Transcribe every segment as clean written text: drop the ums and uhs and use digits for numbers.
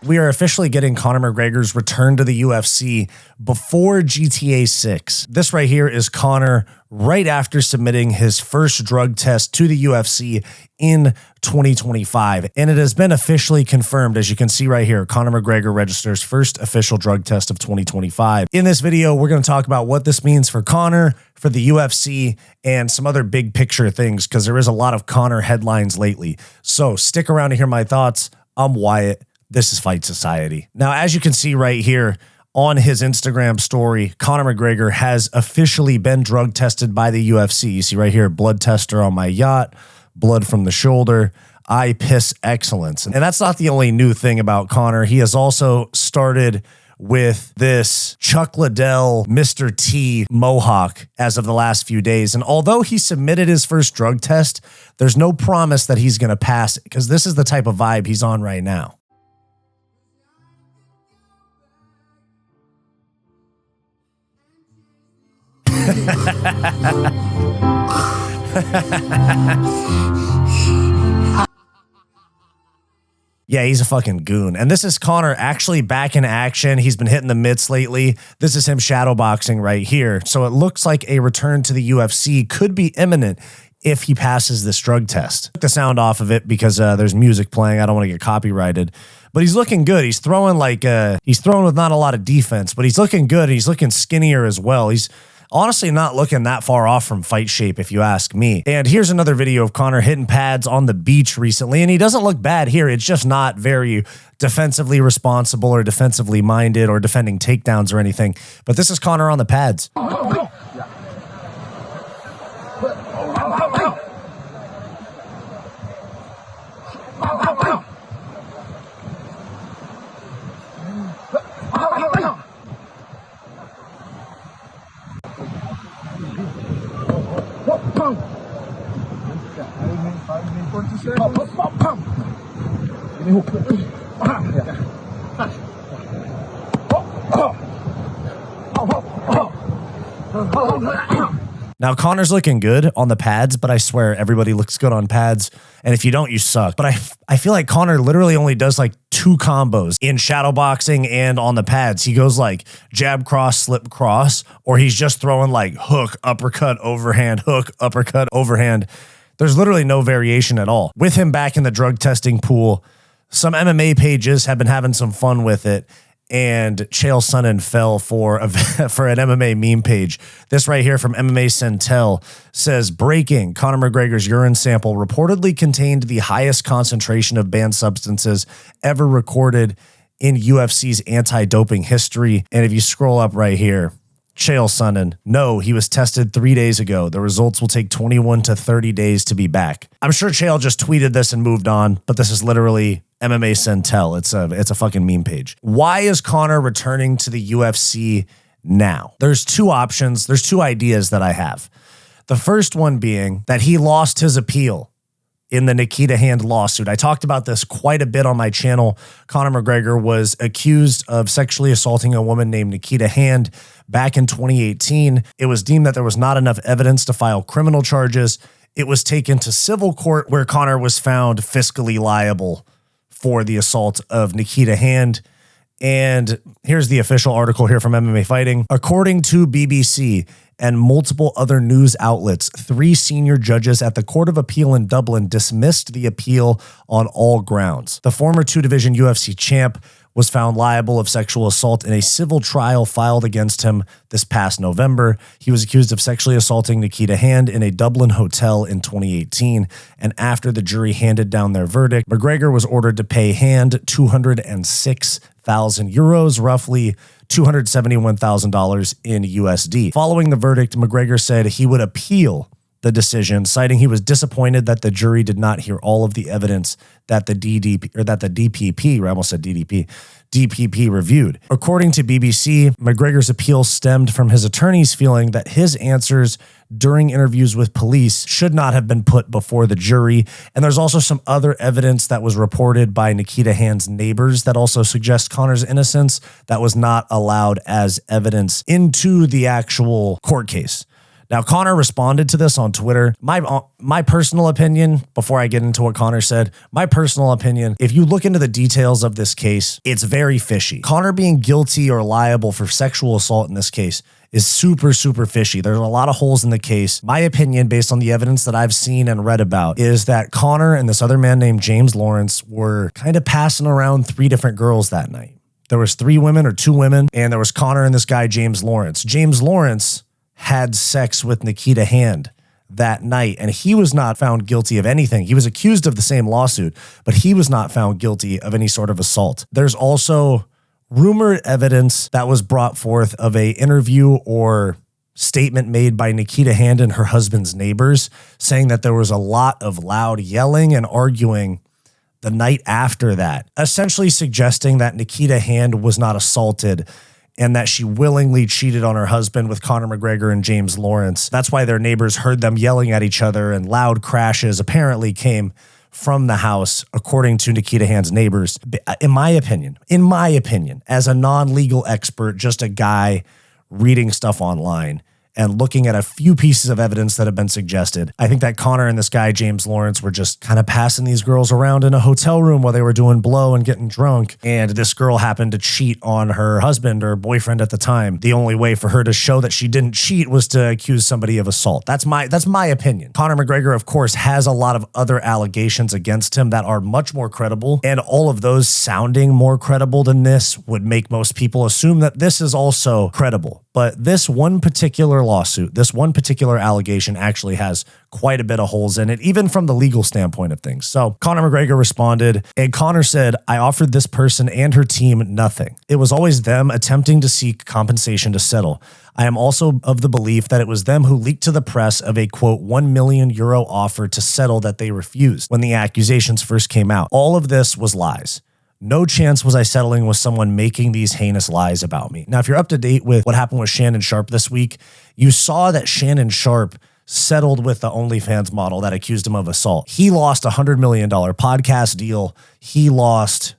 We are officially getting Conor McGregor's return to the UFC before GTA 6. This right here is Conor right after submitting his first drug test to the UFC in 2025. And it has been officially confirmed, as you can see right here, Conor McGregor registers first official drug test of 2025. In this video, we're going to talk about what this means for Conor, for the UFC, and some other big picture things, because there is a lot of Conor headlines lately. So stick around to hear my thoughts. I'm Wyatt. This is Fight Society. Now, as you can see right here on his Instagram story, Conor McGregor has officially been drug tested by the UFC. You see right here, blood tester on my yacht, blood from the shoulder, eye piss excellence. And that's not the only new thing about Conor. He has also started with this Chuck Liddell Mr. T mohawk as of the last few days. And although he submitted his first drug test, there's no promise that he's going to pass it, because this is the type of vibe he's on right now. Yeah, he's a fucking goon. And this is Conor actually back in action. He's been hitting the mitts lately. This is him shadowboxing right here. So it looks like a return to the UFC could be imminent if he passes this drug test. Took the sound off of it because there's music playing. I don't want to get copyrighted. But he's looking good. He's throwing he's throwing with not a lot of defense, but he's looking good. He's looking skinnier as well. He's honestly not looking that far off from fight shape, if you ask me. And here's another video of Conor hitting pads on the beach recently, and he doesn't look bad here. It's just not very defensively responsible or defensively minded or defending takedowns or anything. But this is Conor on the pads. Now, Conor's looking good on the pads, but I swear everybody looks good on pads. And if you don't, you suck. But I feel like Conor literally only does like 2 combos in shadowboxing and on the pads. He goes like jab, cross, slip, cross, or he's just throwing like hook, uppercut, overhand, hook, uppercut, overhand. There's literally no variation at all. With him back in the drug testing pool, some MMA pages have been having some fun with it. And Chael Sonnen fell for an MMA meme page. This right here from MMA Centel says, breaking, Conor McGregor's urine sample reportedly contained the highest concentration of banned substances ever recorded in UFC's anti-doping history. And if you scroll up right here, Chael Sonnen, no, he was tested 3 days ago. The results will take 21 to 30 days to be back. I'm sure Chael just tweeted this and moved on, but this is literally MMA Centel. It's a fucking meme page. Why is Conor returning to the UFC now? There's 2 options. There's 2 ideas that I have. The first one being that he lost his appeal in the Nikita Hand lawsuit. I talked about this quite a bit on my channel. Conor McGregor was accused of sexually assaulting a woman named Nikita Hand back in 2018. It was deemed that there was not enough evidence to file criminal charges. It was taken to civil court, where Conor was found fiscally liable for the assault of Nikita Hand. And here's the official article here from MMA Fighting. According to BBC and multiple other news outlets, 3 senior judges at the Court of Appeal in Dublin dismissed the appeal on all grounds. The former 2-division UFC champ was found liable of sexual assault in a civil trial filed against him this past November. He was accused of sexually assaulting Nikita Hand in a Dublin hotel in 2018. And after the jury handed down their verdict, McGregor was ordered to pay Hand 206,000 euros, roughly $271,000 in USD. Following the verdict, McGregor said he would appeal the decision, citing he was disappointed that the jury did not hear all of the evidence that the DPP reviewed. According to BBC, McGregor's appeal stemmed from his attorney's feeling that his answers during interviews with police should not have been put before the jury. And there's also some other evidence that was reported by Nikita Hand's neighbors that also suggests Conor's innocence that was not allowed as evidence into the actual court case. Now, Conor responded to this on Twitter. My personal opinion, before I get into what Conor said, my personal opinion, if you look into the details of this case, it's very fishy. Conor being guilty or liable for sexual assault in this case is super, super fishy. There's a lot of holes in the case. My opinion, based on the evidence that I've seen and read about, is that Conor and this other man named James Lawrence were kind of passing around 3 different girls that night. There was 3 women or 2 women, and there was Conor and this guy, James Lawrence. James Lawrence had sex with Nikita Hand that night, and he was not found guilty of anything. He was accused of the same lawsuit, but he was not found guilty of any sort of assault. There's also rumored evidence that was brought forth of a interview or statement made by Nikita Hand and her husband's neighbors saying that there was a lot of loud yelling and arguing the night after that, essentially suggesting that Nikita Hand was not assaulted and that she willingly cheated on her husband with Conor McGregor and James Lawrence. That's why their neighbors heard them yelling at each other, and loud crashes apparently came from the house, according to Nikita Hand's neighbors. In my opinion, as a non-legal expert, just a guy reading stuff online and looking at a few pieces of evidence that have been suggested, I think that Conor and this guy, James Lawrence, were just kind of passing these girls around in a hotel room while they were doing blow and getting drunk. And this girl happened to cheat on her husband or boyfriend at the time. The only way for her to show that she didn't cheat was to accuse somebody of assault. That's my opinion. Conor McGregor, of course, has a lot of other allegations against him that are much more credible. And all of those sounding more credible than this would make most people assume that this is also credible. But this one particular lawsuit, this one particular allegation actually has quite a bit of holes in it, even from the legal standpoint of things. So Conor McGregor responded, and Conor said, "I offered this person and her team nothing. It was always them attempting to seek compensation to settle. I am also of the belief that it was them who leaked to the press of a, quote, €1 million offer to settle that they refused when the accusations first came out. All of this was lies. No chance was I settling with someone making these heinous lies about me." Now, if you're up to date with what happened with Shannon Sharpe this week, you saw that Shannon Sharpe settled with the OnlyFans model that accused him of assault. He lost a $100 million podcast deal. He lost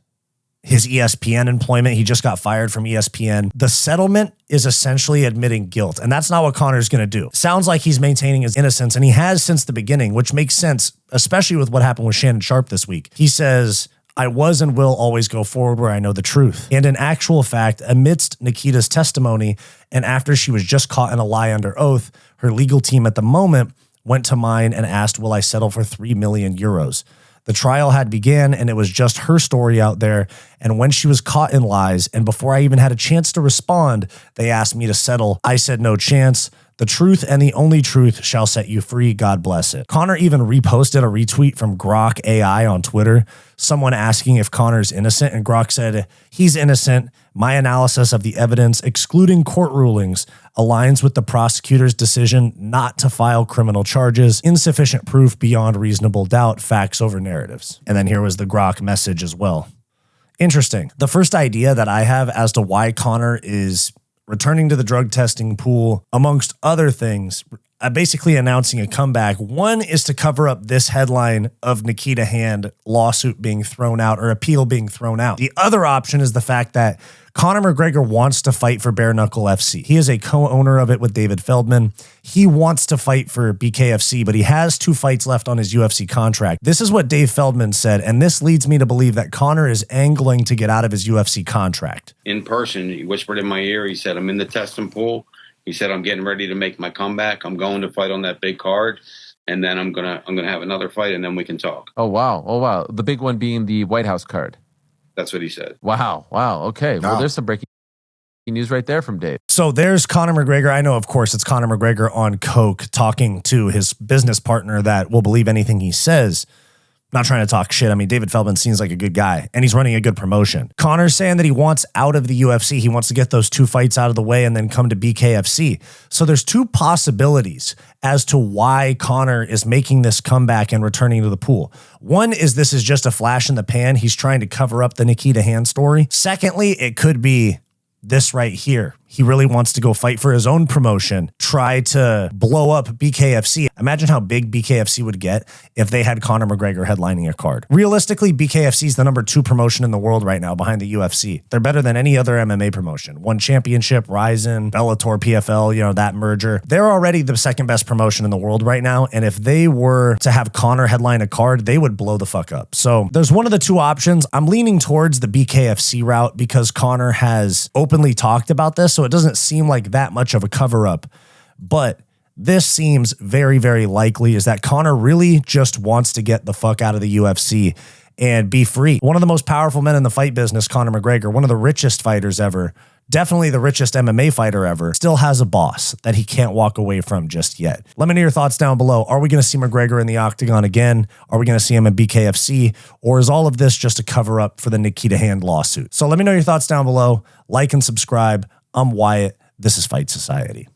his ESPN employment. He just got fired from ESPN. The settlement is essentially admitting guilt, and that's not what Conor's going to do. Sounds like he's maintaining his innocence, and he has since the beginning, which makes sense, especially with what happened with Shannon Sharpe this week. He says, "I was and will always go forward where I know the truth." And in actual fact, amidst Nikita's testimony, and after she was just caught in a lie under oath, her legal team at the moment went to mine and asked, "Will I settle for €3 million?" The trial had began, and it was just her story out there. And when she was caught in lies, and before I even had a chance to respond, they asked me to settle. I said, "No chance. The truth and the only truth shall set you free. God bless it." Conor even reposted a retweet from Grok AI on Twitter, someone asking if Conor's innocent, and Grok said, "He's innocent. My analysis of the evidence, excluding court rulings, aligns with the prosecutor's decision not to file criminal charges. Insufficient proof beyond reasonable doubt. Facts over narratives." And then here was the Grok message as well. Interesting. The first idea that I have as to why Conor is returning to the drug testing pool, amongst other things, basically announcing a comeback. One is to cover up this headline of Nikita Hand lawsuit being thrown out or appeal being thrown out. The other option is the fact that Conor McGregor wants to fight for Bare Knuckle FC. He is a co-owner of it with David Feldman. He wants to fight for BKFC, but he has 2 fights left on his UFC contract. This is what Dave Feldman said, and this leads me to believe that Conor is angling to get out of his UFC contract. In person, he whispered in my ear, he said, "I'm in the testing pool." He said, "I'm getting ready to make my comeback. I'm going to fight on that big card, and then I'm gonna have another fight, and then we can talk." Oh, wow. Oh, wow. The big one being the White House card. That's what he said. Wow. Wow. Okay. Well, there's some breaking news right there from Dave. So there's Conor McGregor. I know, of course, it's Conor McGregor on coke talking to his business partner that will believe anything he says. Not trying to talk shit. I mean, David Feldman seems like a good guy, and he's running a good promotion. Conor's saying that he wants out of the UFC. He wants to get those 2 fights out of the way and then come to BKFC. So there's 2 possibilities as to why Conor is making this comeback and returning to the pool. One is this is just a flash in the pan. He's trying to cover up the Nikita Hand story. Secondly, it could be this right here. he really wants to go fight for his own promotion, try to blow up BKFC. Imagine how big BKFC would get if they had Conor McGregor headlining a card. Realistically, BKFC is the #2 promotion in the world right now behind the UFC. They're better than any other MMA promotion. One championship, Ryzen, Bellator, PFL, you know, that merger. They're already the second best promotion in the world right now. And if they were to have Conor headline a card, they would blow the fuck up. So there's one of the two options. I'm leaning towards the BKFC route because Conor has openly talked about this. So it doesn't seem like that much of a cover up, but this seems very, very likely is that Conor really just wants to get the fuck out of the UFC and be free. One of the most powerful men in the fight business, Conor McGregor, one of the richest fighters ever, definitely the richest MMA fighter ever, still has a boss that he can't walk away from just yet. Let me know your thoughts down below. Are we going to see McGregor in the octagon again? Are we going to see him in BKFC? Or is all of this just a cover up for the Nikita Hand lawsuit? So let me know your thoughts down below. Like and subscribe. I'm Wyatt. This is Fight Society.